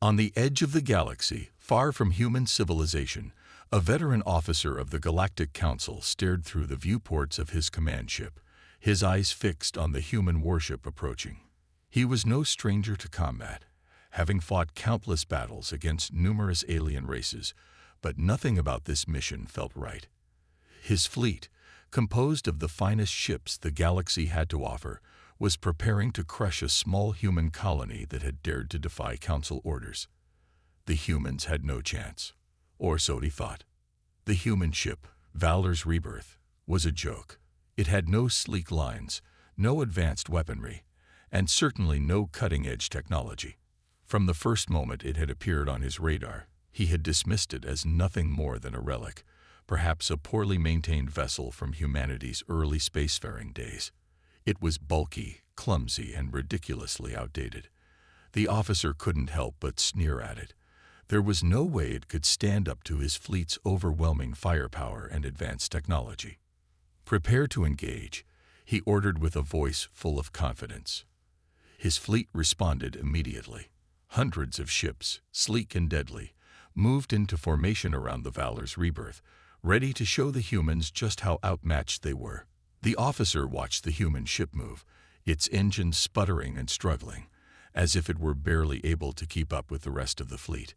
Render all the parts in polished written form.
On the edge of the galaxy, far from human civilization, a veteran officer of the Galactic Council stared through the viewports of his command ship, his eyes fixed on the human warship approaching. He was no stranger to combat, having fought countless battles against numerous alien races, but nothing about this mission felt right. His fleet, composed of the finest ships the galaxy had to offer, was preparing to crush a small human colony that had dared to defy Council orders. The humans had no chance, or so he thought. The human ship, Valor's Rebirth, was a joke. It had no sleek lines, no advanced weaponry, and certainly no cutting-edge technology. From the first moment it had appeared on his radar, he had dismissed it as nothing more than a relic, perhaps a poorly maintained vessel from humanity's early spacefaring days. It was bulky, clumsy, and ridiculously outdated. The officer couldn't help but sneer at it. There was no way it could stand up to his fleet's overwhelming firepower and advanced technology. "Prepare to engage," he ordered with a voice full of confidence. His fleet responded immediately. Hundreds of ships, sleek and deadly, moved into formation around the Valor's Rebirth, ready to show the humans just how outmatched they were. The officer watched the human ship move, its engines sputtering and struggling, as if it were barely able to keep up with the rest of the fleet.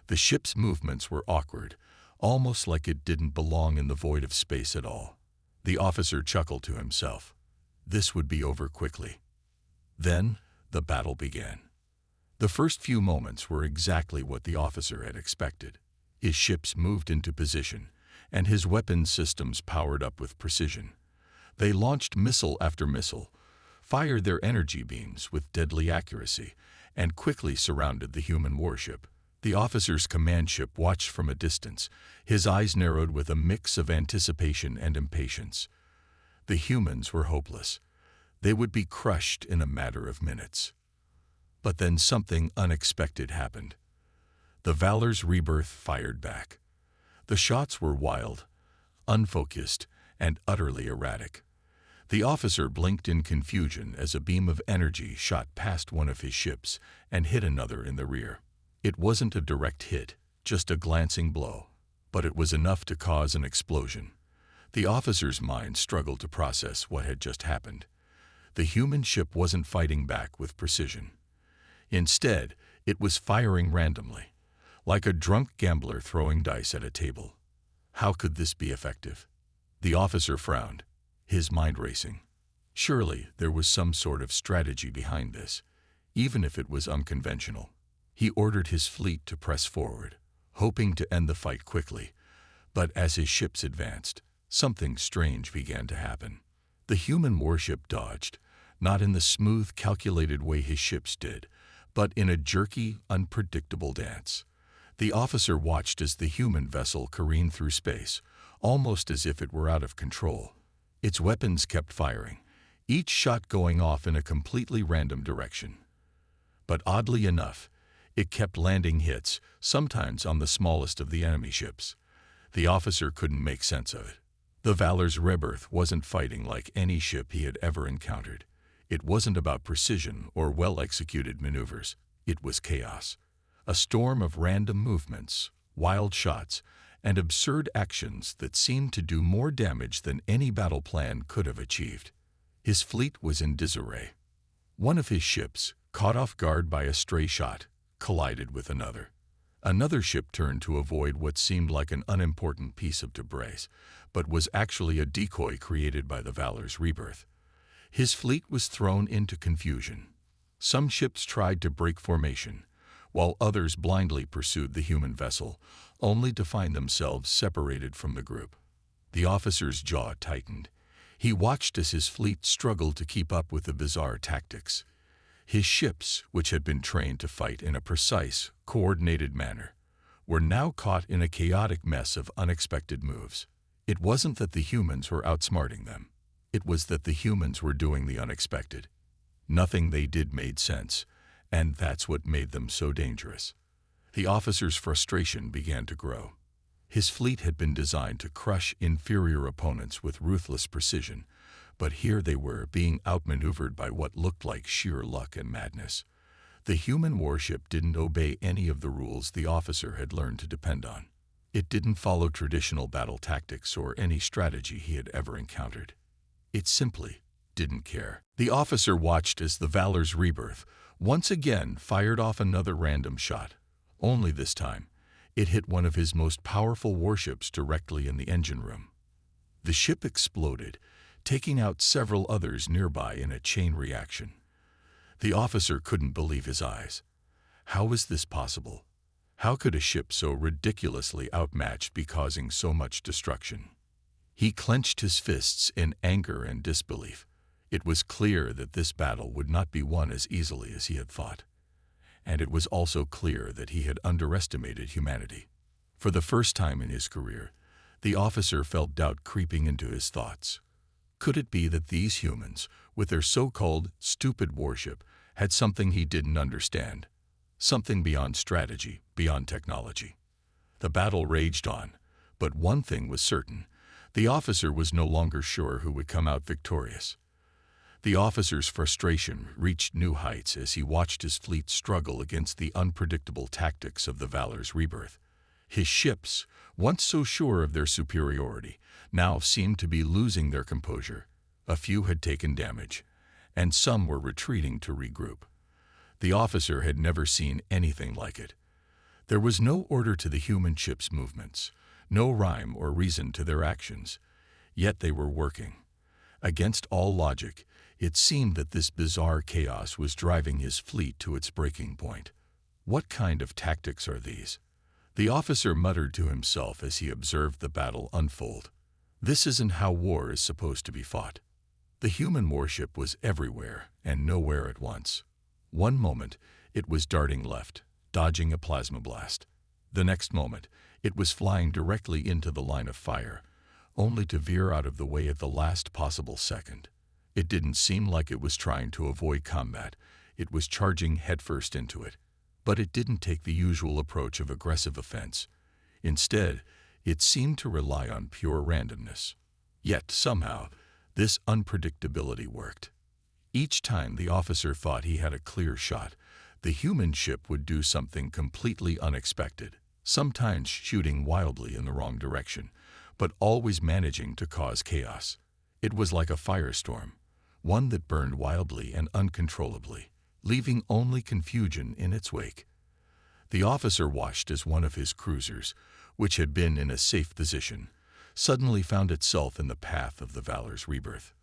The ship's movements were awkward, almost like it didn't belong in the void of space at all. The officer chuckled to himself. This would be over quickly. Then, the battle began. The first few moments were exactly what the officer had expected. His ships moved into position, and his weapons systems powered up with precision. They launched missile after missile, fired their energy beams with deadly accuracy, and quickly surrounded the human warship. The officer's command ship watched from a distance, his eyes narrowed with a mix of anticipation and impatience. The humans were hopeless. They would be crushed in a matter of minutes. But then something unexpected happened. The Valor's Rebirth fired back. The shots were wild, unfocused, and utterly erratic. The officer blinked in confusion as a beam of energy shot past one of his ships and hit another in the rear. It wasn't a direct hit, just a glancing blow, but it was enough to cause an explosion. The officer's mind struggled to process what had just happened. The human ship wasn't fighting back with precision. Instead, it was firing randomly, like a drunk gambler throwing dice at a table. How could this be effective? The officer frowned, his mind racing. Surely there was some sort of strategy behind this, even if it was unconventional. He ordered his fleet to press forward, hoping to end the fight quickly. But as his ships advanced, something strange began to happen. The human warship dodged, not in the smooth, calculated way his ships did, but in a jerky, unpredictable dance. The officer watched as the human vessel careened through space, almost as if it were out of control. Its weapons kept firing, each shot going off in a completely random direction. But oddly enough, it kept landing hits, sometimes on the smallest of the enemy ships. The officer couldn't make sense of it. The Valor's Rebirth wasn't fighting like any ship he had ever encountered. It wasn't about precision or well-executed maneuvers. It was chaos. A storm of random movements, wild shots, and absurd actions that seemed to do more damage than any battle plan could have achieved. His fleet was in disarray. One of his ships, caught off guard by a stray shot, collided with another. Another ship turned to avoid what seemed like an unimportant piece of debris, but was actually a decoy created by the Valor's Rebirth. His fleet was thrown into confusion. Some ships tried to break formation, while others blindly pursued the human vessel, only to find themselves separated from the group. The officer's jaw tightened. He watched as his fleet struggled to keep up with the bizarre tactics. His ships, which had been trained to fight in a precise, coordinated manner, were now caught in a chaotic mess of unexpected moves. It wasn't that the humans were outsmarting them. It was that the humans were doing the unexpected. Nothing they did made sense, and that's what made them so dangerous. The officer's frustration began to grow. His fleet had been designed to crush inferior opponents with ruthless precision, but here they were being outmaneuvered by what looked like sheer luck and madness. The human warship didn't obey any of the rules the officer had learned to depend on. It didn't follow traditional battle tactics or any strategy he had ever encountered. It simply didn't care. The officer watched as the Valor's Rebirth once again fired off another random shot. Only this time, it hit one of his most powerful warships directly in the engine room. The ship exploded, taking out several others nearby in a chain reaction. The officer couldn't believe his eyes. How was this possible? How could a ship so ridiculously outmatched be causing so much destruction? He clenched his fists in anger and disbelief. It was clear that this battle would not be won as easily as he had thought. And it was also clear that he had underestimated humanity. For the first time in his career, the officer felt doubt creeping into his thoughts. Could it be that these humans, with their so-called stupid warship, had something he didn't understand? Something beyond strategy, beyond technology. The battle raged on, but one thing was certain. The officer was no longer sure who would come out victorious. The officer's frustration reached new heights as he watched his fleet struggle against the unpredictable tactics of the Valor's Rebirth. His ships, once so sure of their superiority, now seemed to be losing their composure. A few had taken damage, and some were retreating to regroup. The officer had never seen anything like it. There was no order to the human ship's movements, no rhyme or reason to their actions, yet they were working. Against all logic, it seemed that this bizarre chaos was driving his fleet to its breaking point. What kind of tactics are these? The officer muttered to himself as he observed the battle unfold. This isn't how war is supposed to be fought. The human warship was everywhere and nowhere at once. One moment, it was darting left, dodging a plasma blast. The next moment, it was flying directly into the line of fire, only to veer out of the way at the last possible second. It didn't seem like it was trying to avoid combat. It was charging headfirst into it. But it didn't take the usual approach of aggressive offense. Instead, it seemed to rely on pure randomness. Yet, somehow, this unpredictability worked. Each time the officer thought he had a clear shot, the human ship would do something completely unexpected, sometimes shooting wildly in the wrong direction, but always managing to cause chaos. It was like a firestorm, one that burned wildly and uncontrollably, leaving only confusion in its wake. The officer watched as one of his cruisers, which had been in a safe position, suddenly found itself in the path of the Valor's Rebirth.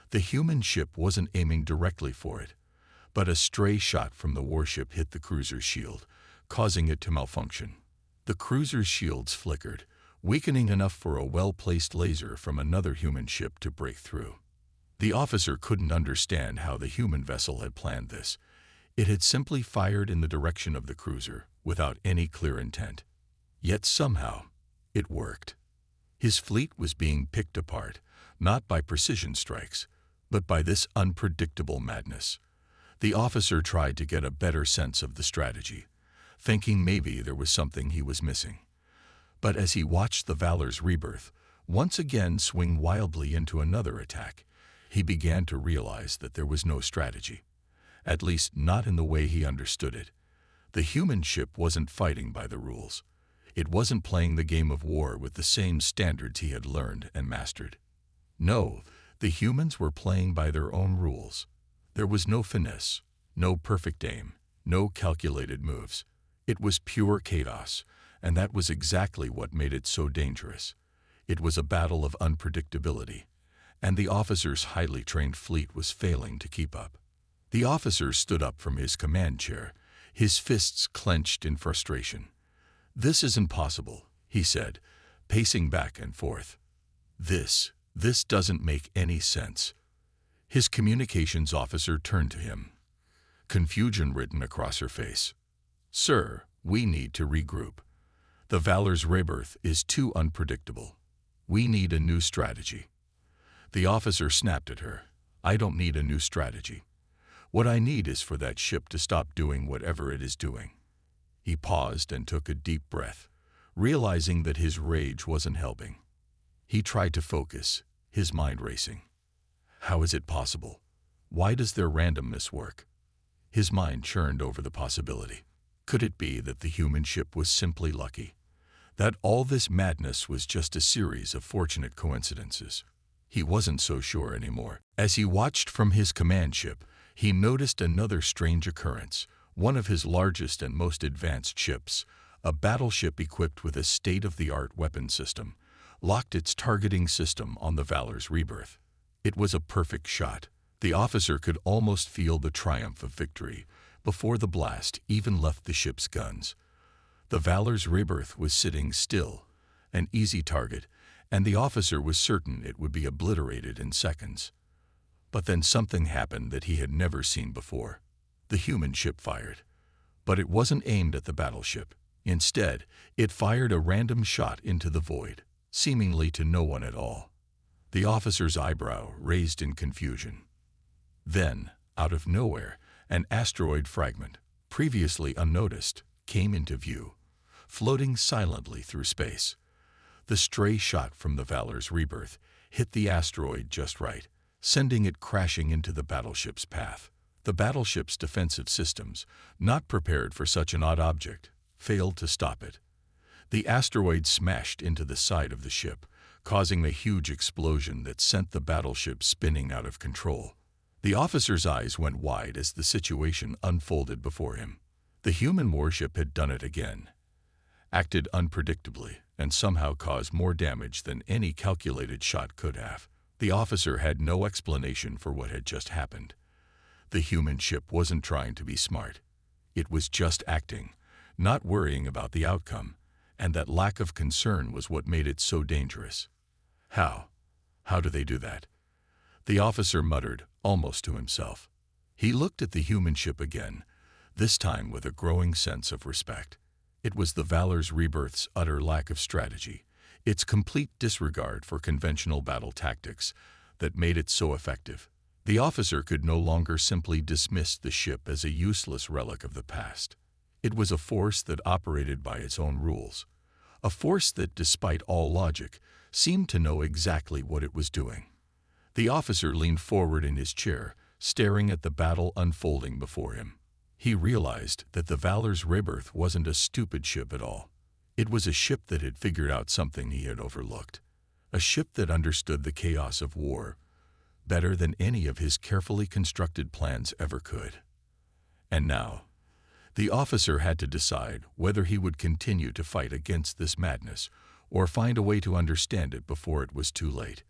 The human ship wasn't aiming directly for it, but a stray shot from the warship hit the cruiser's shield, causing it to malfunction. The cruiser's shields flickered, weakening enough for a well-placed laser from another human ship to break through. The officer couldn't understand how the human vessel had planned this. It had simply fired in the direction of the cruiser, without any clear intent. Yet somehow, it worked. His fleet was being picked apart, not by precision strikes, but by this unpredictable madness. The officer tried to get a better sense of the strategy, thinking maybe there was something he was missing. But as he watched the Valor's Rebirth once again swing wildly into another attack, he began to realize that there was no strategy, at least not in the way he understood it. The human ship wasn't fighting by the rules. It wasn't playing the game of war with the same standards he had learned and mastered. No, the humans were playing by their own rules. There was no finesse, no perfect aim, no calculated moves. It was pure chaos, and that was exactly what made it so dangerous. It was a battle of unpredictability, and the officer's highly trained fleet was failing to keep up. The officer stood up from his command chair, his fists clenched in frustration. "This isn't possible," he said, pacing back and forth. This doesn't make any sense." His communications officer turned to him, confusion written across her face. "Sir, we need to regroup. The Valor's Rebirth is too unpredictable. We need a new strategy." The officer snapped at her. "I don't need a new strategy. What I need is for that ship to stop doing whatever it is doing." He paused and took a deep breath, realizing that his rage wasn't helping. He tried to focus, his mind racing. How is it possible? Why does their randomness work? His mind churned over the possibility. Could it be that the human ship was simply lucky? That all this madness was just a series of fortunate coincidences? He wasn't so sure anymore. As he watched from his command ship, he noticed another strange occurrence. One of his largest and most advanced ships, a battleship equipped with a state-of-the-art weapon system, locked its targeting system on the Valor's Rebirth. It was a perfect shot. The officer could almost feel the triumph of victory before the blast even left the ship's guns. The Valor's Rebirth was sitting still, an easy target, and the officer was certain it would be obliterated in seconds. But then something happened that he had never seen before. The human ship fired. But it wasn't aimed at the battleship. Instead, it fired a random shot into the void, seemingly to no one at all. The officer's eyebrow raised in confusion. Then, out of nowhere, an asteroid fragment, previously unnoticed, came into view, floating silently through space. The stray shot from the Valor's Rebirth hit the asteroid just right, sending it crashing into the battleship's path. The battleship's defensive systems, not prepared for such an odd object, failed to stop it. The asteroid smashed into the side of the ship, causing a huge explosion that sent the battleship spinning out of control. The officer's eyes went wide as the situation unfolded before him. The human warship had done it again, acted unpredictably, and somehow caused more damage than any calculated shot could have. The officer had no explanation for what had just happened. The human ship wasn't trying to be smart. It was just acting, not worrying about the outcome, and that lack of concern was what made it so dangerous. How do they do that? The officer muttered, almost to himself. He looked at the human ship again, this time with a growing sense of respect. It was the Valor's Rebirth's utter lack of strategy, its complete disregard for conventional battle tactics, that made it so effective. The officer could no longer simply dismiss the ship as a useless relic of the past. It was a force that operated by its own rules, a force that, despite all logic, seemed to know exactly what it was doing. The officer leaned forward in his chair, staring at the battle unfolding before him. He realized that the Valor's Rebirth wasn't a stupid ship at all. It was a ship that had figured out something he had overlooked, a ship that understood the chaos of war better than any of his carefully constructed plans ever could. And now, the officer had to decide whether he would continue to fight against this madness or find a way to understand it before it was too late.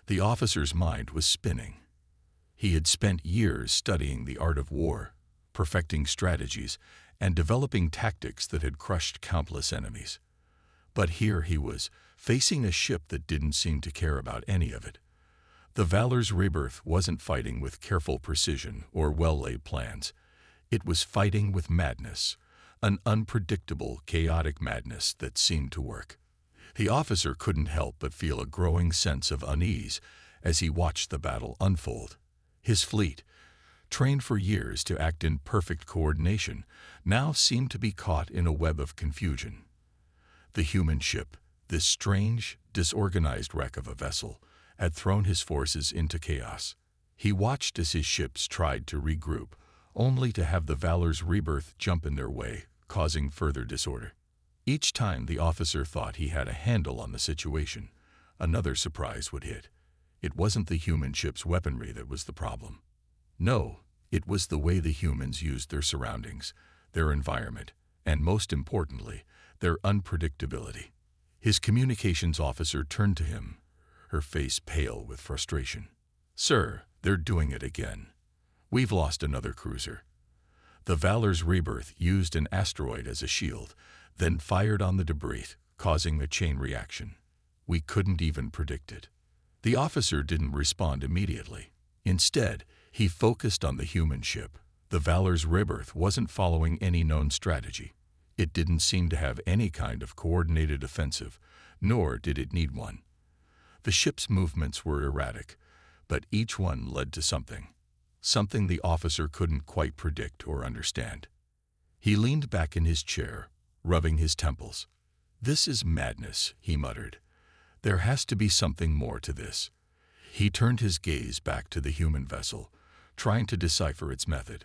The officer's mind was spinning. He had spent years studying the art of war, perfecting strategies, and developing tactics that had crushed countless enemies. But here he was, facing a ship that didn't seem to care about any of it. The Valor's Rebirth wasn't fighting with careful precision or well-laid plans. It was fighting with madness, an unpredictable, chaotic madness that seemed to work. The officer couldn't help but feel a growing sense of unease as he watched the battle unfold. His fleet, trained for years to act in perfect coordination, now seemed to be caught in a web of confusion. The human ship, this strange, disorganized wreck of a vessel, had thrown his forces into chaos. He watched as his ships tried to regroup, only to have the Valor's Rebirth jump in their way, causing further disorder. Each time the officer thought he had a handle on the situation, another surprise would hit. It wasn't the human ship's weaponry that was the problem. No, it was the way the humans used their surroundings, their environment, and most importantly, their unpredictability. His communications officer turned to him, her face pale with frustration. "Sir, they're doing it again. We've lost another cruiser." The Valor's Rebirth used an asteroid as a shield, then fired on the debris, causing a chain reaction. We couldn't even predict it. The officer didn't respond immediately. Instead, he focused on the human ship. The Valor's Rebirth wasn't following any known strategy. It didn't seem to have any kind of coordinated offensive, nor did it need one. The ship's movements were erratic, but each one led to something the officer couldn't quite predict or understand. He leaned back in his chair, rubbing his temples. "This is madness," he muttered. "There has to be something more to this." He turned his gaze back to the human vessel, trying to decipher its method.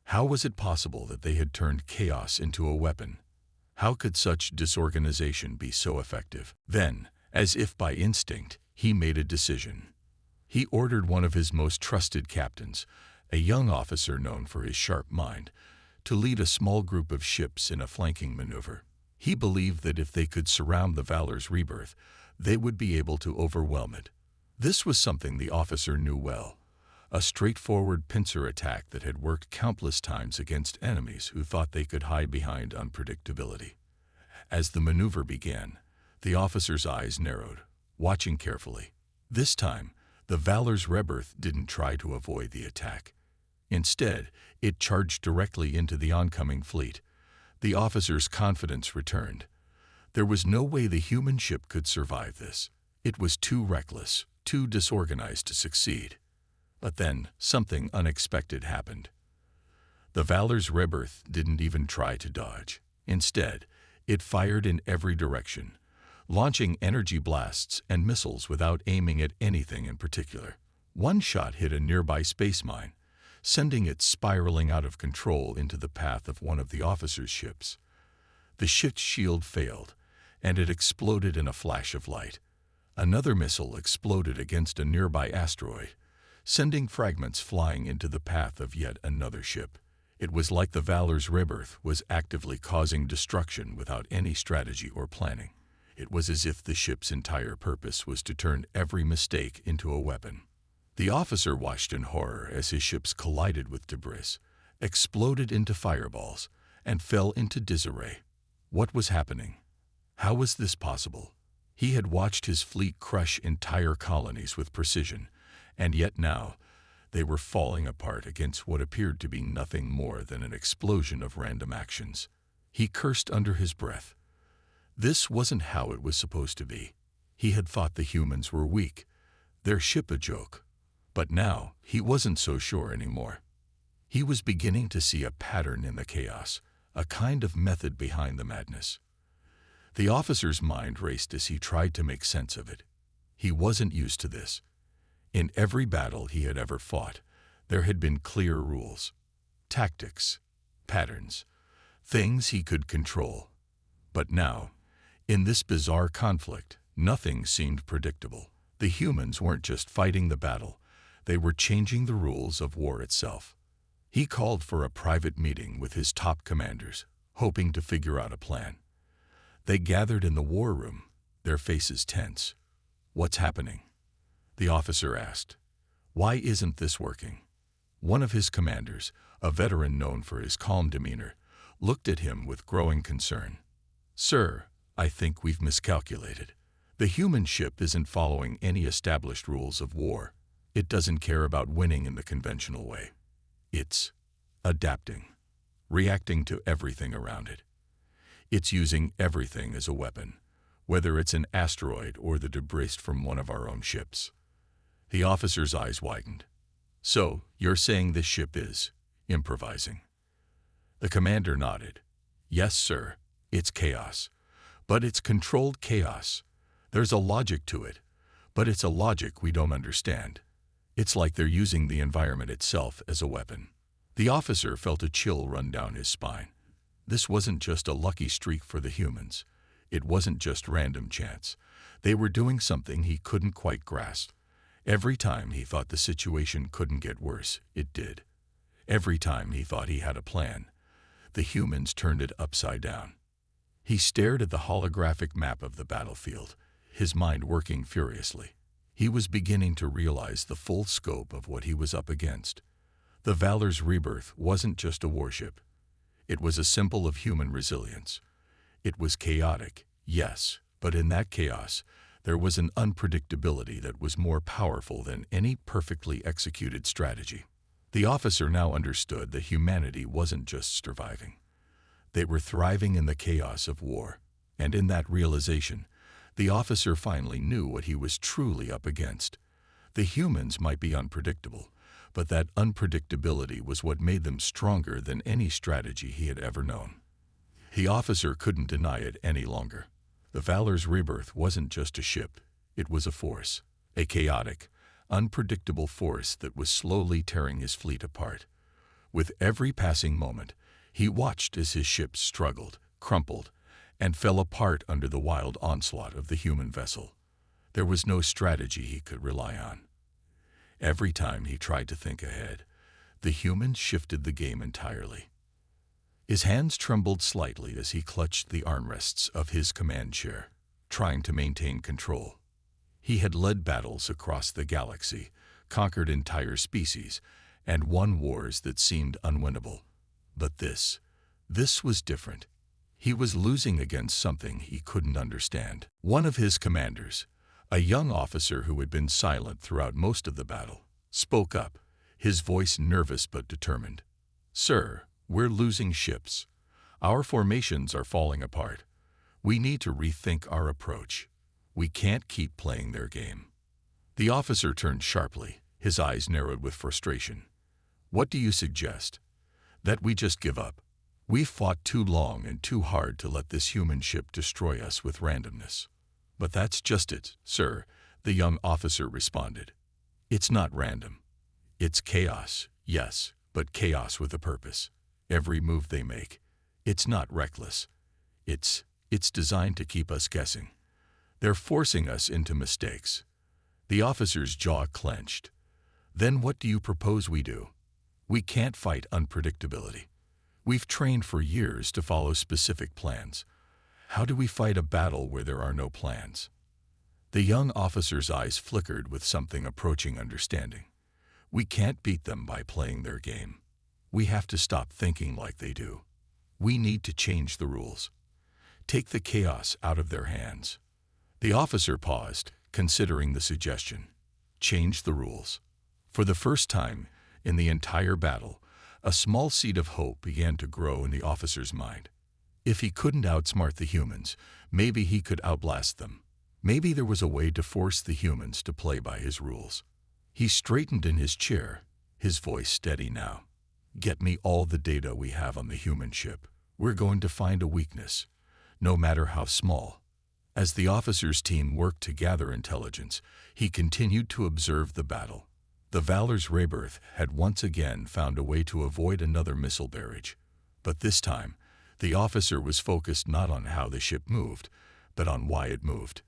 How was it possible that they had turned chaos into a weapon? How could such disorganization be so effective? Then, as if by instinct, he made a decision. He ordered one of his most trusted captains, a young officer known for his sharp mind, to lead a small group of ships in a flanking maneuver. He believed that if they could surround the Valor's Rebirth, they would be able to overwhelm it. This was something the officer knew well, a straightforward pincer attack that had worked countless times against enemies who thought they could hide behind unpredictability. As the maneuver began, the officer's eyes narrowed, watching carefully. This time, the Valor's Rebirth didn't try to avoid the attack. Instead, it charged directly into the oncoming fleet. The officer's confidence returned. There was no way the human ship could survive this. It was too reckless, too disorganized to succeed. But then, something unexpected happened. The Valor's Rebirth didn't even try to dodge. Instead, it fired in every direction, launching energy blasts and missiles without aiming at anything in particular. One shot hit a nearby space mine, sending it spiraling out of control into the path of one of the officer's ships. The ship's shield failed, and it exploded in a flash of light. Another missile exploded against a nearby asteroid, sending fragments flying into the path of yet another ship. It was like the Valor's Rebirth was actively causing destruction without any strategy or planning. It was as if the ship's entire purpose was to turn every mistake into a weapon. The officer watched in horror as his ships collided with debris, exploded into fireballs, and fell into disarray. What was happening? How was this possible? He had watched his fleet crush entire colonies with precision, and yet now they were falling apart against what appeared to be nothing more than an explosion of random actions. He cursed under his breath. This wasn't how it was supposed to be. He had thought the humans were weak, their ship a joke. But now he wasn't so sure anymore. He was beginning to see a pattern in the chaos, a kind of method behind the madness. The officer's mind raced as he tried to make sense of it. He wasn't used to this. In every battle he had ever fought, there had been clear rules, tactics, patterns, things he could control. But now, in this bizarre conflict, nothing seemed predictable. The humans weren't just fighting the battle, they were changing the rules of war itself. He called for a private meeting with his top commanders, hoping to figure out a plan. They gathered in the war room, their faces tense. "What's happening?" the officer asked. "Why isn't this working?" One of his commanders, a veteran known for his calm demeanor, looked at him with growing concern. "Sir, I think we've miscalculated. The human ship isn't following any established rules of war. It doesn't care about winning in the conventional way. It's adapting, reacting to everything around it. It's using everything as a weapon, whether it's an asteroid or the debris from one of our own ships." The officer's eyes widened. "So, you're saying this ship is improvising?" The commander nodded. "Yes, sir. It's chaos. But it's controlled chaos. There's a logic to it, but it's a logic we don't understand. It's like they're using the environment itself as a weapon." The officer felt a chill run down his spine. This wasn't just a lucky streak for the humans. It wasn't just random chance. They were doing something he couldn't quite grasp. Every time he thought the situation couldn't get worse, it did. Every time he thought he had a plan, the humans turned it upside down. He stared at the holographic map of the battlefield, his mind working furiously. He was beginning to realize the full scope of what he was up against. The Valor's Rebirth wasn't just a warship. It was a symbol of human resilience. It was chaotic, yes, but in that chaos, there was an unpredictability that was more powerful than any perfectly executed strategy. The officer now understood that humanity wasn't just surviving. They were thriving in the chaos of war, and in that realization, the officer finally knew what he was truly up against. The humans might be unpredictable, but that unpredictability was what made them stronger than any strategy he had ever known. The officer couldn't deny it any longer. The Valor's Rebirth wasn't just a ship, it was a force, a chaotic, unpredictable force that was slowly tearing his fleet apart. With every passing moment, he watched as his ship struggled, crumpled, and fell apart under the wild onslaught of the human vessel. There was no strategy he could rely on. Every time he tried to think ahead, the humans shifted the game entirely. His hands trembled slightly as he clutched the armrests of his command chair, trying to maintain control. He had led battles across the galaxy, conquered entire species, and won wars that seemed unwinnable. But this was different. He was losing against something he couldn't understand. One of his commanders, a young officer who had been silent throughout most of the battle, spoke up, his voice nervous but determined. "Sir, we're losing ships. Our formations are falling apart. We need to rethink our approach. We can't keep playing their game." The officer turned sharply, his eyes narrowed with frustration. "What do you suggest? That we just give up? We've fought too long and too hard to let this human ship destroy us with randomness." "But that's just it, sir," the young officer responded. "It's not random. It's chaos, yes, but chaos with a purpose. Every move they make, it's not reckless. It's designed to keep us guessing. They're forcing us into mistakes." The officer's jaw clenched. "Then what do you propose we do? We can't fight unpredictability. We've trained for years to follow specific plans. How do we fight a battle where there are no plans?" The young officer's eyes flickered with something approaching understanding. "We can't beat them by playing their game. We have to stop thinking like they do. We need to change the rules. Take the chaos out of their hands." The officer paused, considering the suggestion. Change the rules. For the first time in the entire battle, a small seed of hope began to grow in the officer's mind. If he couldn't outsmart the humans, maybe he could outlast them. Maybe there was a way to force the humans to play by his rules. He straightened in his chair, his voice steady now. "Get me all the data we have on the human ship. We're going to find a weakness, no matter how small." As the officer's team worked to gather intelligence, he continued to observe the battle. The Valor's rebirth had once again found a way to avoid another missile barrage. But this time, the officer was focused not on how the ship moved, but on why it moved.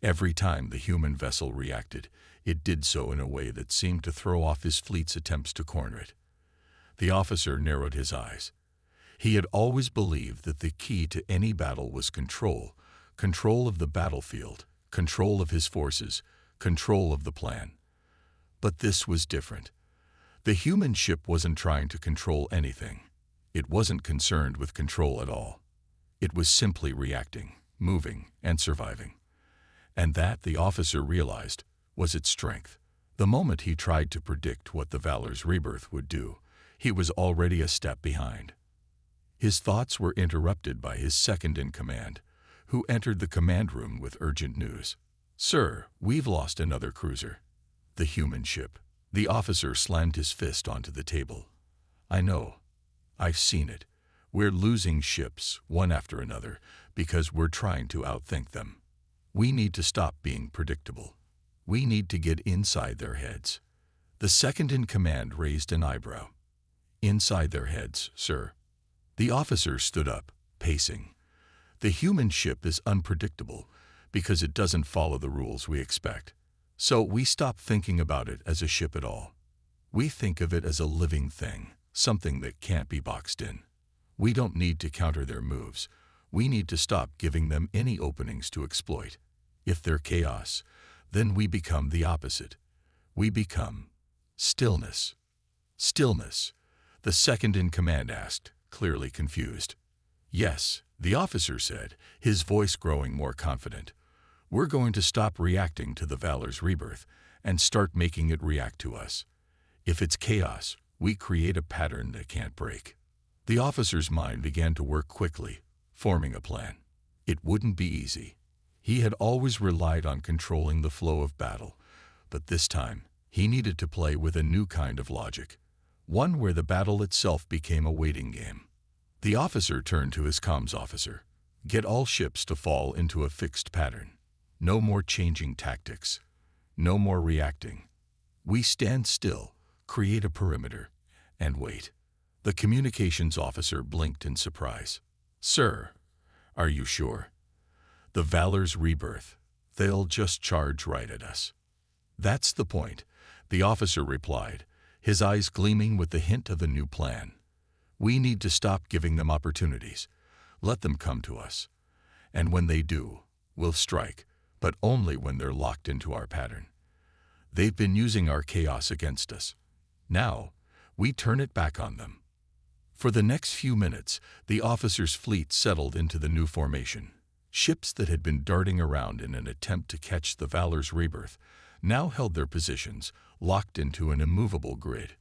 Every time the human vessel reacted, it did so in a way that seemed to throw off his fleet's attempts to corner it. The officer narrowed his eyes. He had always believed that the key to any battle was control of the battlefield, control of his forces, control of the plan. But this was different. The human ship wasn't trying to control anything. It wasn't concerned with control at all. It was simply reacting, moving, and surviving. And that, the officer realized, was its strength. The moment he tried to predict what the Valor's rebirth would do, he was already a step behind. His thoughts were interrupted by his second-in-command, who entered the command room with urgent news. "Sir, we've lost another cruiser." "The human ship." The officer slammed his fist onto the table. "I know. I've seen it. We're losing ships, one after another, because we're trying to outthink them. We need to stop being predictable. We need to get inside their heads." The second-in-command raised an eyebrow. "Inside their heads, sir?" The officer stood up, pacing. "The human ship is unpredictable because it doesn't follow the rules we expect. So we stop thinking about it as a ship at all. We think of it as a living thing, something that can't be boxed in. We don't need to counter their moves. We need to stop giving them any openings to exploit. If they're chaos, then we become the opposite. We become stillness." "Stillness?" the second-in-command asked, clearly confused. "Yes," the officer said, his voice growing more confident. "We're going to stop reacting to the Valor's rebirth and start making it react to us. If it's chaos, we create a pattern that can't break." The officer's mind began to work quickly, forming a plan. It wouldn't be easy. He had always relied on controlling the flow of battle, but this time he needed to play with a new kind of logic, one where the battle itself became a waiting game. The officer turned to his comms officer. "Get all ships to fall into a fixed pattern. No more changing tactics. No more reacting. We stand still, create a perimeter, and wait." The communications officer blinked in surprise. Sir, are you sure? The Valor's rebirth. They'll just charge right at us. That's the point, the officer replied, his eyes gleaming with the hint of a new plan. We need to stop giving them opportunities. Let them come to us. And when they do, we'll strike, but only when they're locked into our pattern. They've been using our chaos against us. Now, we turn it back on them. For the next few minutes, the officer's fleet settled into the new formation. Ships that had been darting around in an attempt to catch the Valor's rebirth now held their positions, locked into an immovable grid.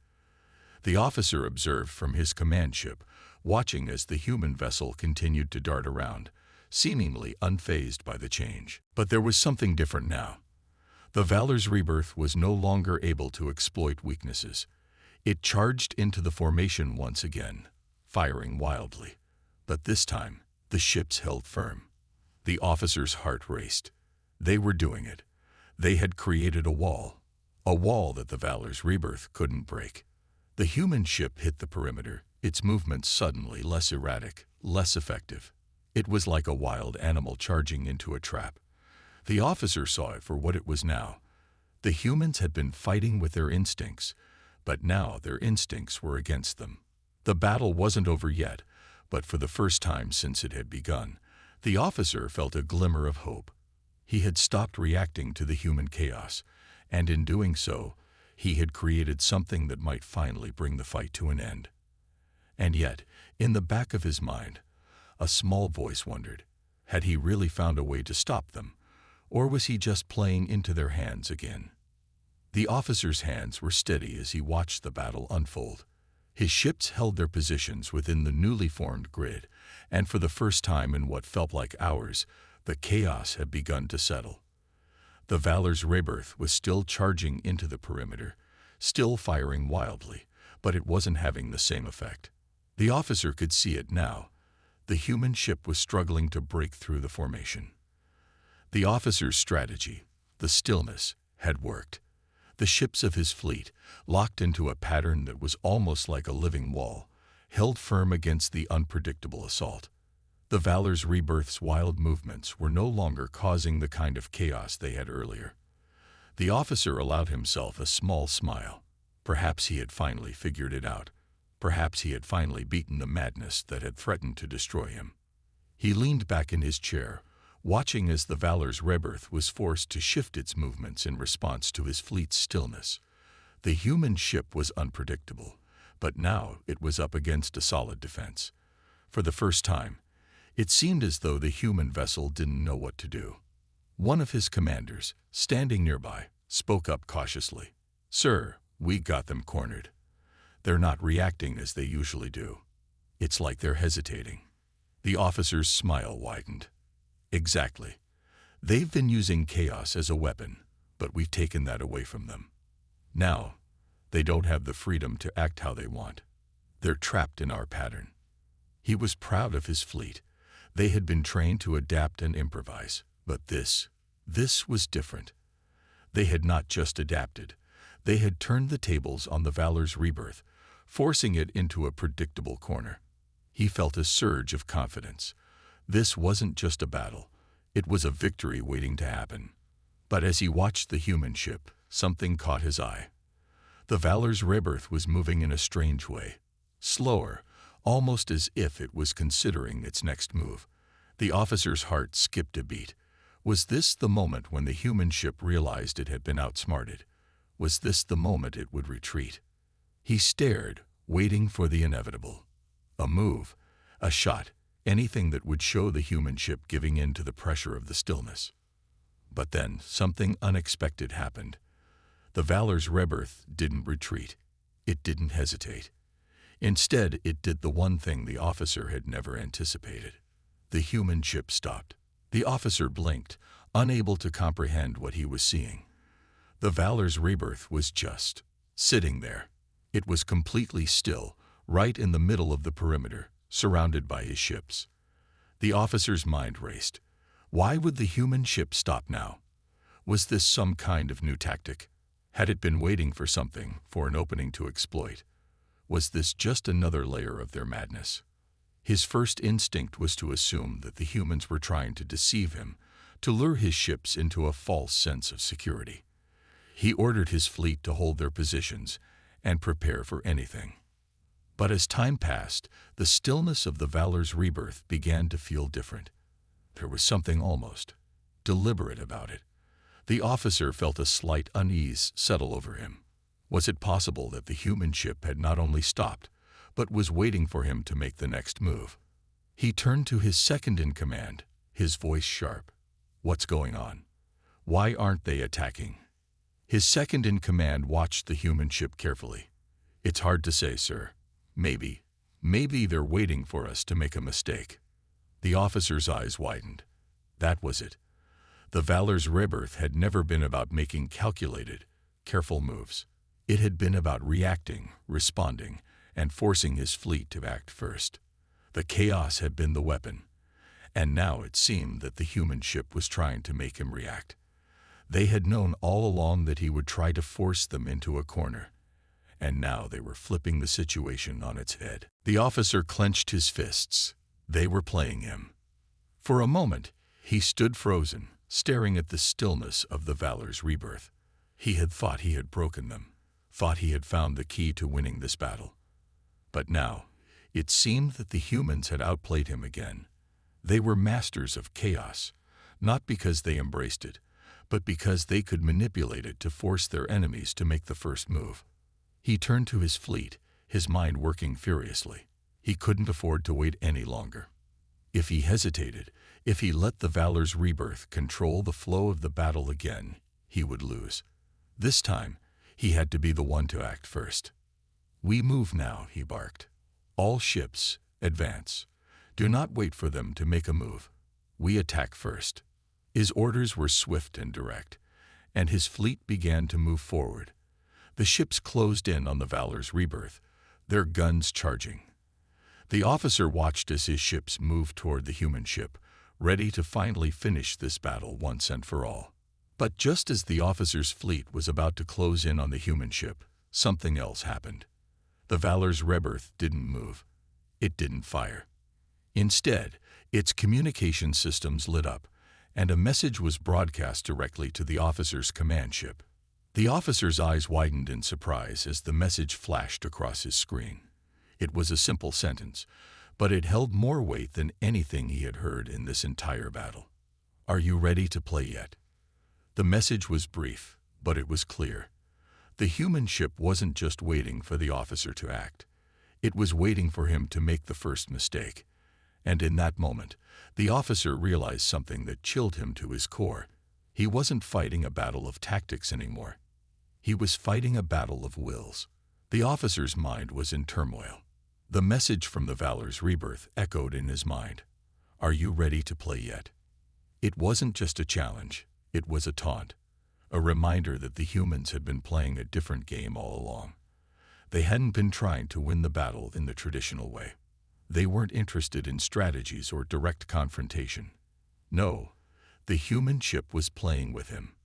The officer observed from his command ship, watching as the human vessel continued to dart around, seemingly unfazed by the change. But there was something different now. The Valor's rebirth was no longer able to exploit weaknesses. It charged into the formation once again, firing wildly. But this time, the ships held firm. The officer's heart raced. They were doing it. They had created a wall that the Valor's rebirth couldn't break. The human ship hit the perimeter, its movements suddenly less erratic, less effective. It was like a wild animal charging into a trap. The officer saw it for what it was now. The humans had been fighting with their instincts, but now their instincts were against them. The battle wasn't over yet, but for the first time since it had begun, the officer felt a glimmer of hope. He had stopped reacting to the human chaos, and in doing so, he had created something that might finally bring the fight to an end. And yet, in the back of his mind, a small voice wondered, had he really found a way to stop them, or was he just playing into their hands again? The officer's hands were steady as he watched the battle unfold. His ships held their positions within the newly formed grid, and for the first time in what felt like hours, the chaos had begun to settle. The Valor's rebirth was still charging into the perimeter, still firing wildly, but it wasn't having the same effect. The officer could see it now. The human ship was struggling to break through the formation. The officer's strategy, the stillness, had worked. The ships of his fleet, locked into a pattern that was almost like a living wall, held firm against the unpredictable assault. The Valor's rebirth's wild movements were no longer causing the kind of chaos they had earlier. The officer allowed himself a small smile. Perhaps he had finally figured it out. Perhaps he had finally beaten the madness that had threatened to destroy him. He leaned back in his chair, watching as the Valor's rebirth was forced to shift its movements in response to his fleet's stillness. The human ship was unpredictable, but now it was up against a solid defense. For the first time, it seemed as though the human vessel didn't know what to do. One of his commanders, standing nearby, spoke up cautiously. "Sir, we got them cornered. They're not reacting as they usually do. It's like they're hesitating." The officer's smile widened. "Exactly. They've been using chaos as a weapon, but we've taken that away from them. Now, they don't have the freedom to act how they want. They're trapped in our pattern." He was proud of his fleet. They had been trained to adapt and improvise, but this was different. They had not just adapted. They had turned the tables on the Valor's rebirth, forcing it into a predictable corner. He felt a surge of confidence. This wasn't just a battle. It was a victory waiting to happen. But as he watched the human ship, something caught his eye. The Valor's rebirth was moving in a strange way. Slower, almost as if it was considering its next move. The officer's heart skipped a beat. Was this the moment when the human ship realized it had been outsmarted? Was this the moment it would retreat? He stared, waiting for the inevitable. A move, a shot, anything that would show the human ship giving in to the pressure of the stillness. But then something unexpected happened. The Valor's rebirth didn't retreat. It didn't hesitate. Instead, it did the one thing the officer had never anticipated. The human ship stopped. The officer blinked, unable to comprehend what he was seeing. The Valor's rebirth was just sitting there. It was completely still, right in the middle of the perimeter, surrounded by his ships. The officer's mind raced. Why would the human ship stop now? Was this some kind of new tactic? Had it been waiting for something, for an opening to exploit? Was this just another layer of their madness? His first instinct was to assume that the humans were trying to deceive him, to lure his ships into a false sense of security. He ordered his fleet to hold their positions and prepare for anything. But as time passed, the stillness of the Valor's rebirth began to feel different. There was something almost deliberate about it. The officer felt a slight unease settle over him. Was it possible that the human ship had not only stopped, but was waiting for him to make the next move? He turned to his second-in-command, his voice sharp. "What's going on? Why aren't they attacking?" His second-in-command watched the human ship carefully. "It's hard to say, sir. Maybe they're waiting for us to make a mistake." The officer's eyes widened. That was it. The Valor's rebirth had never been about making calculated, careful moves. It had been about reacting, responding, and forcing his fleet to act first. The chaos had been the weapon, and now it seemed that the human ship was trying to make him react. They had known all along that he would try to force them into a corner, and now they were flipping the situation on its head. The officer clenched his fists. They were playing him. For a moment, he stood frozen, staring at the stillness of the Valor's rebirth. He had thought he had broken them, thought he had found the key to winning this battle. But now, it seemed that the humans had outplayed him again. They were masters of chaos, not because they embraced it, but because they could manipulate it to force their enemies to make the first move. He turned to his fleet, his mind working furiously. He couldn't afford to wait any longer. If he hesitated, if he let the Valor's rebirth control the flow of the battle again, he would lose. This time, he had to be the one to act first. "We move now," he barked. "All ships, advance. Do not wait for them to make a move. We attack first." His orders were swift and direct, and his fleet began to move forward. The ships closed in on the Valor's rebirth, their guns charging. The officer watched as his ships moved toward the human ship, ready to finally finish this battle once and for all. But just as the officer's fleet was about to close in on the human ship, something else happened. The Valor's rebirth didn't move. It didn't fire. Instead, its communication systems lit up, and a message was broadcast directly to the officer's command ship. The officer's eyes widened in surprise as the message flashed across his screen. It was a simple sentence, but it held more weight than anything he had heard in this entire battle. "Are you ready to play yet?" The message was brief, but it was clear. The human ship wasn't just waiting for the officer to act. It was waiting for him to make the first mistake. And in that moment, the officer realized something that chilled him to his core. He wasn't fighting a battle of tactics anymore. He was fighting a battle of wills. The officer's mind was in turmoil. The message from the Valor's rebirth echoed in his mind. "Are you ready to play yet?" It wasn't just a challenge. It was a taunt, a reminder that the humans had been playing a different game all along. They hadn't been trying to win the battle in the traditional way. They weren't interested in strategies or direct confrontation. No, the human ship was playing with him,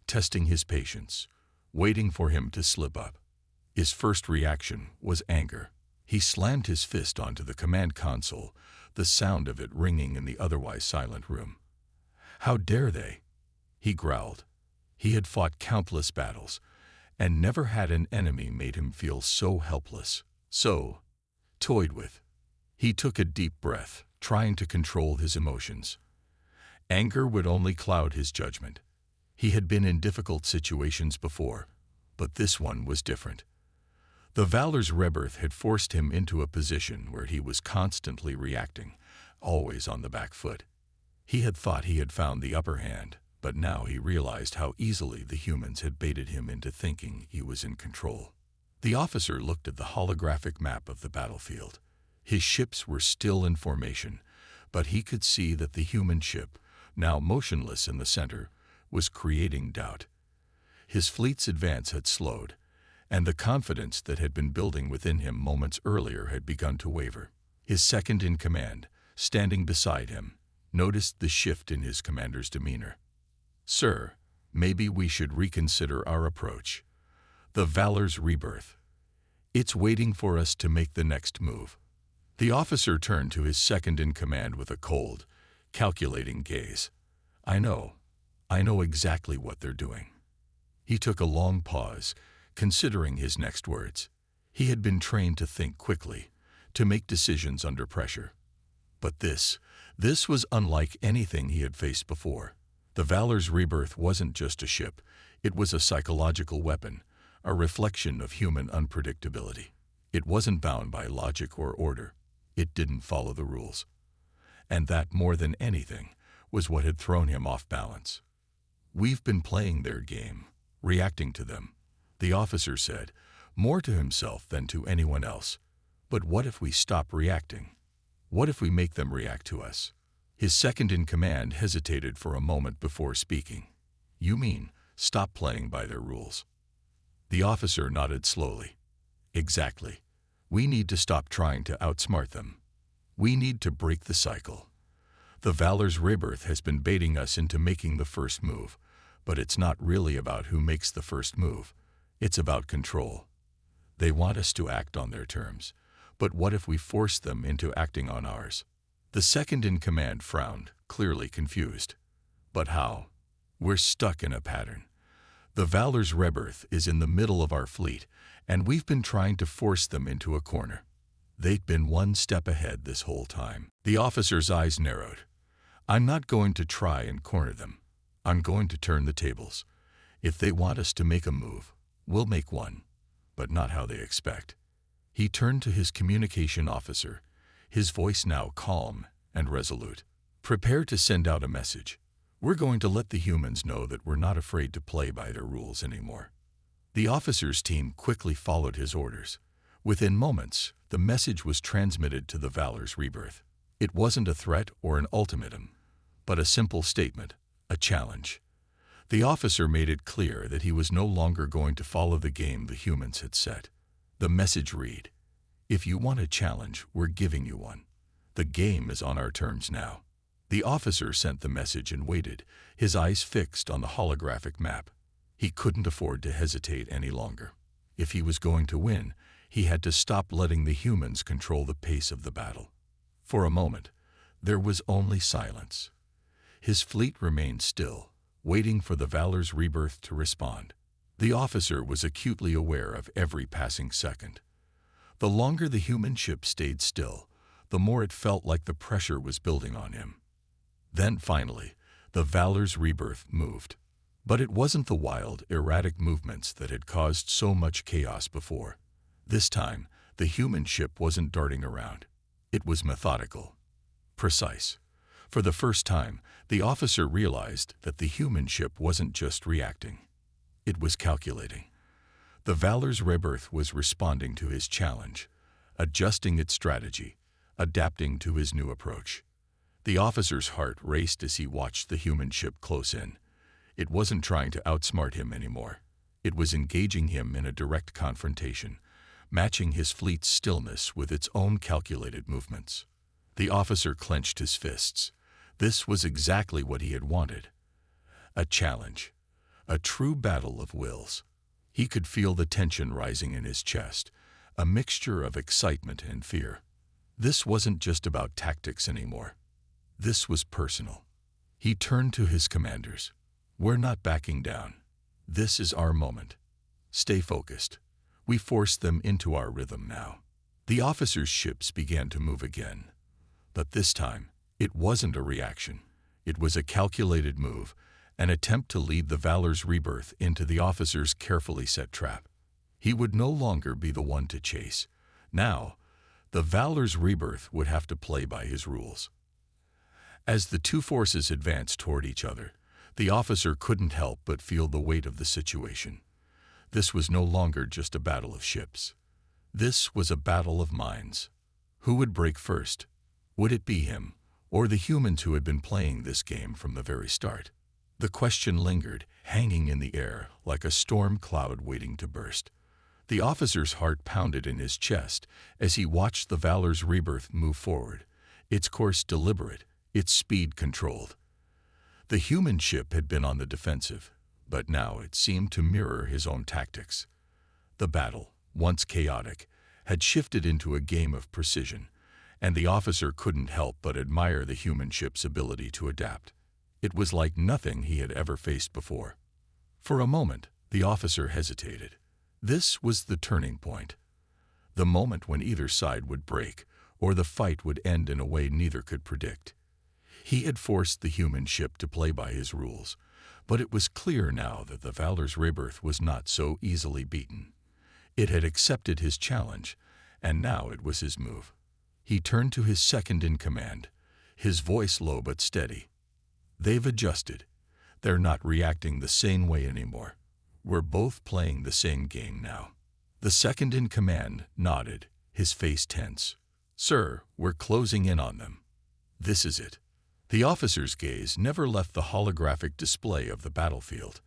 testing his patience, waiting for him to slip up. His first reaction was anger. He slammed his fist onto the command console, the sound of it ringing in the otherwise silent room. "How dare they?" he growled. He had fought countless battles, and never had an enemy made him feel so helpless, so toyed with. He took a deep breath, trying to control his emotions. Anger would only cloud his judgment. He had been in difficult situations before, but this one was different. The Valor's rebirth had forced him into a position where he was constantly reacting, always on the back foot. He had thought he had found the upper hand, but now he realized how easily the humans had baited him into thinking he was in control. The officer looked at the holographic map of the battlefield. His ships were still in formation, but he could see that the human ship, now motionless in the center, was creating doubt. His fleet's advance had slowed, and the confidence that had been building within him moments earlier had begun to waver. His second-in-command, standing beside him, noticed the shift in his commander's demeanor. "Sir, maybe we should reconsider our approach. The Valor's rebirth. It's waiting for us to make the next move. The officer turned to his second-in-command with a cold, calculating gaze. I know exactly what they're doing. He took a long pause, considering his next words. He had been trained to think quickly, to make decisions under pressure. But this was unlike anything he had faced before. The Valor's rebirth wasn't just a ship, it was a psychological weapon, a reflection of human unpredictability. It wasn't bound by logic or order. It didn't follow the rules. And that, more than anything, was what had thrown him off balance. We've been playing their game, reacting to them, the officer said, more to himself than to anyone else. But what if we stop reacting? What if we make them react to us? His second-in-command hesitated for a moment before speaking. You mean, stop playing by their rules? The officer nodded slowly. Exactly. We need to stop trying to outsmart them. We need to break the cycle. The Valor's rebirth has been baiting us into making the first move, but it's not really about who makes the first move. It's about control. They want us to act on their terms, but what if we force them into acting on ours? The second-in-command frowned, clearly confused. But how? We're stuck in a pattern. The Valor's rebirth is in the middle of our fleet, and we've been trying to force them into a corner. They've been one step ahead this whole time. The officer's eyes narrowed. I'm not going to try and corner them. I'm going to turn the tables. If they want us to make a move, we'll make one, but not how they expect. He turned to his communication officer, his voice now calm and resolute. Prepare to send out a message. We're going to let the humans know that we're not afraid to play by their rules anymore. The officer's team quickly followed his orders. Within moments, the message was transmitted to the Valor's rebirth. It wasn't a threat or an ultimatum, but a simple statement, a challenge. The officer made it clear that he was no longer going to follow the game the humans had set. The message read, if you want a challenge, we're giving you one. The game is on our terms now. The officer sent the message and waited, his eyes fixed on the holographic map. He couldn't afford to hesitate any longer. If he was going to win, he had to stop letting the humans control the pace of the battle. For a moment, there was only silence. His fleet remained still, waiting for the Valor's rebirth to respond. The officer was acutely aware of every passing second. The longer the human ship stayed still, the more it felt like the pressure was building on him. Then finally, the Valor's rebirth moved. But it wasn't the wild, erratic movements that had caused so much chaos before. This time, the human ship wasn't darting around. It was methodical, precise. For the first time, the officer realized that the human ship wasn't just reacting. It was calculating. The Valor's rebirth was responding to his challenge, adjusting its strategy, adapting to his new approach. The officer's heart raced as he watched the human ship close in. It wasn't trying to outsmart him anymore. It was engaging him in a direct confrontation, matching his fleet's stillness with its own calculated movements. The officer clenched his fists. This was exactly what he had wanted. A challenge. A true battle of wills. He could feel the tension rising in his chest, a mixture of excitement and fear. This wasn't just about tactics anymore. This was personal. He turned to his commanders. We're not backing down. This is our moment. Stay focused. We forced them into our rhythm now. The officers' ships began to move again. But this time, it wasn't a reaction. It was a calculated move, an attempt to lead the Valor's rebirth into the officer's carefully set trap. He would no longer be the one to chase. Now, the Valor's rebirth would have to play by his rules. As the two forces advanced toward each other, the officer couldn't help but feel the weight of the situation. This was no longer just a battle of ships. This was a battle of minds. Who would break first? Would it be him, or the humans who had been playing this game from the very start? The question lingered, hanging in the air like a storm cloud waiting to burst. The officer's heart pounded in his chest as he watched the Valor's rebirth move forward, its course deliberate, its speed controlled. The human ship had been on the defensive, but now it seemed to mirror his own tactics. The battle, once chaotic, had shifted into a game of precision, and the officer couldn't help but admire the human ship's ability to adapt. It was like nothing he had ever faced before. For a moment, the officer hesitated. This was the turning point. The moment when either side would break, or the fight would end in a way neither could predict. He had forced the human ship to play by his rules, but it was clear now that the Valor's rebirth was not so easily beaten. It had accepted his challenge, and now it was his move. He turned to his second-in-command, his voice low but steady. "They've adjusted. They're not reacting the same way anymore. We're both playing the same game now." The second-in-command nodded, his face tense. "Sir, we're closing in on them. This is it." The officer's gaze never left the holographic display of the battlefield.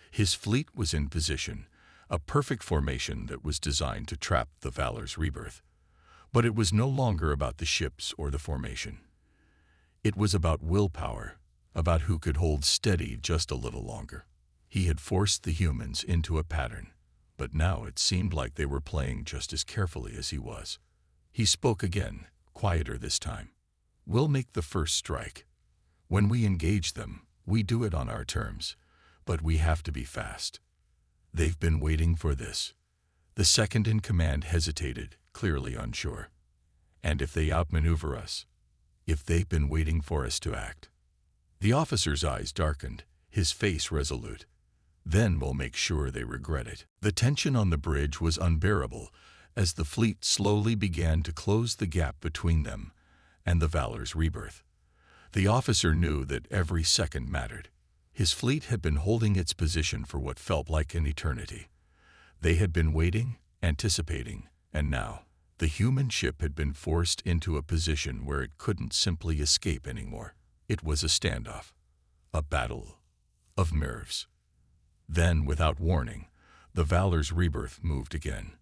His fleet was in position, a perfect formation that was designed to trap the Valor's rebirth. But it was no longer about the ships or the formation. It was about willpower, about who could hold steady just a little longer. He had forced the humans into a pattern, but now it seemed like they were playing just as carefully as he was. He spoke again, quieter this time. "We'll make the first strike. When we engage them, we do it on our terms, but we have to be fast. They've been waiting for this." The second-in-command hesitated, clearly unsure. "And if they outmaneuver us? If they've been waiting for us to act?" The officer's eyes darkened, his face resolute. "Then we'll make sure they regret it." The tension on the bridge was unbearable as the fleet slowly began to close the gap between them and the Valor's rebirth. The officer knew that every second mattered. His fleet had been holding its position for what felt like an eternity. They had been waiting, anticipating, and now the human ship had been forced into a position where it couldn't simply escape anymore. It was a standoff, a battle of nerves. Then, without warning, the Valor's rebirth moved again.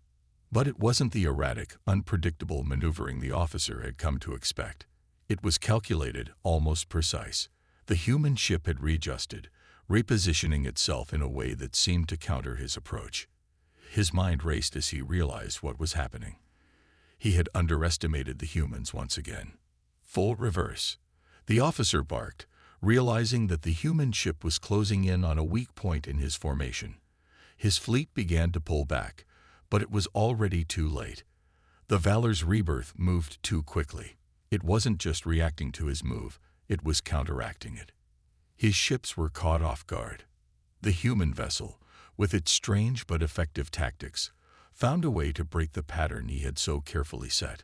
But it wasn't the erratic, unpredictable maneuvering the officer had come to expect. It was calculated, almost precise. The human ship had readjusted, repositioning itself in a way that seemed to counter his approach. His mind raced as he realized what was happening. He had underestimated the humans once again. Full reverse. The officer barked, realizing that the human ship was closing in on a weak point in his formation. His fleet began to pull back, but it was already too late. The Valor's rebirth moved too quickly. It wasn't just reacting to his move, it was counteracting it. His ships were caught off guard. The human vessel, with its strange but effective tactics, found a way to break the pattern he had so carefully set.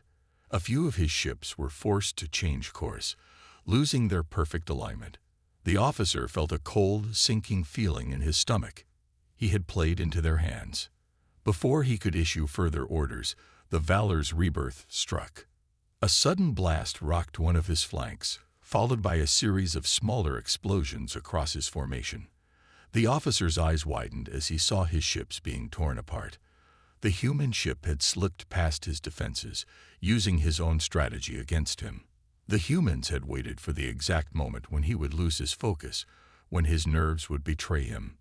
A few of his ships were forced to change course, losing their perfect alignment. The officer felt a cold, sinking feeling in his stomach. He had played into their hands. Before he could issue further orders, the Valor's rebirth struck. A sudden blast rocked one of his flanks, followed by a series of smaller explosions across his formation. The officer's eyes widened as he saw his ships being torn apart. The human ship had slipped past his defenses, using his own strategy against him. The humans had waited for the exact moment when he would lose his focus, when his nerves would betray him.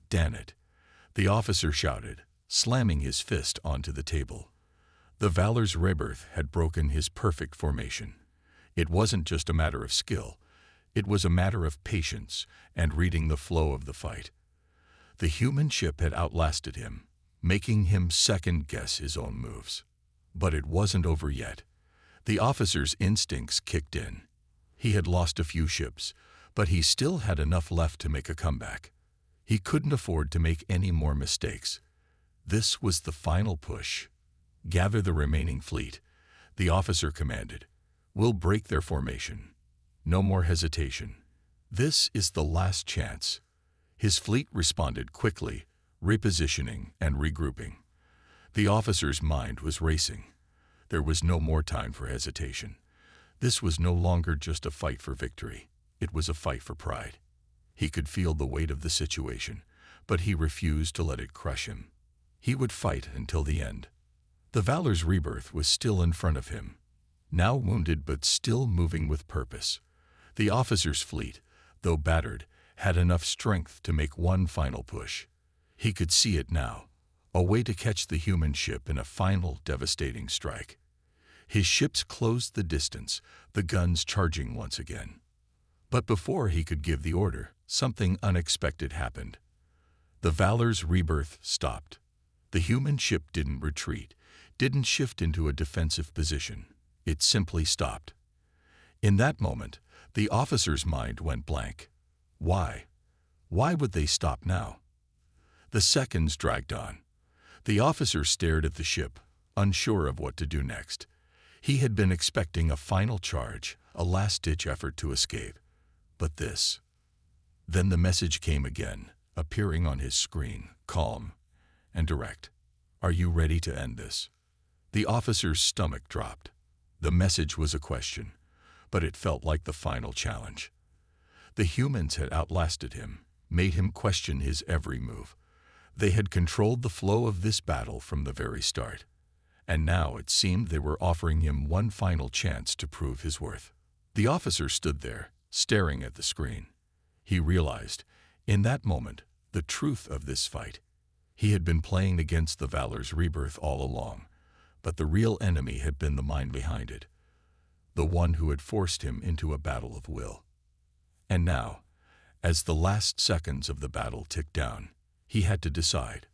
"Damn it!" the officer shouted, slamming his fist onto the table. The Valor's rebirth had broken his perfect formation. It wasn't just a matter of skill. It was a matter of patience and reading the flow of the fight. The human ship had outlasted him, making him second-guess his own moves. But it wasn't over yet. The officer's instincts kicked in. He had lost a few ships, but he still had enough left to make a comeback. He couldn't afford to make any more mistakes. This was the final push. "Gather the remaining fleet," the officer commanded. "We'll break their formation. No more hesitation. This is the last chance." His fleet responded quickly, repositioning and regrouping. The officer's mind was racing. There was no more time for hesitation. This was no longer just a fight for victory. It was a fight for pride. He could feel the weight of the situation, but he refused to let it crush him. He would fight until the end. The Valor's rebirth was still in front of him, now wounded but still moving with purpose. The officer's fleet, though battered, had enough strength to make one final push. He could see it now, a way to catch the human ship in a final devastating strike. His ships closed the distance, the guns charging once again. But before he could give the order, something unexpected happened. The Valor's rebirth stopped. The human ship didn't retreat, didn't shift into a defensive position. It simply stopped. In that moment, the officer's mind went blank. Why? Why would they stop now? The seconds dragged on. The officer stared at the ship, unsure of what to do next. He had been expecting a final charge, a last-ditch effort to escape. But this. Then the message came again, appearing on his screen, calm and direct. Are you ready to end this? The officer's stomach dropped. The message was a question, but it felt like the final challenge. The humans had outlasted him, made him question his every move. They had controlled the flow of this battle from the very start. And now it seemed they were offering him one final chance to prove his worth. The officer stood there, staring at the screen. He realized, in that moment, the truth of this fight. He had been playing against the Valor's rebirth all along, but the real enemy had been the mind behind it, the one who had forced him into a battle of will. And now, as the last seconds of the battle ticked down, he had to decide.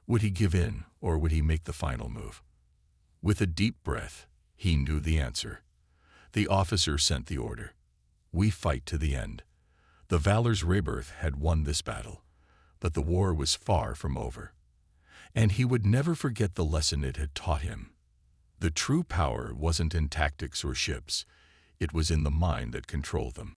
Would he give in, or would he make the final move? With a deep breath, he knew the answer. The officer sent the order. We fight to the end. The Valor's rebirth had won this battle, but the war was far from over. And he would never forget the lesson it had taught him. The true power wasn't in tactics or ships. It was in the mind that controlled them.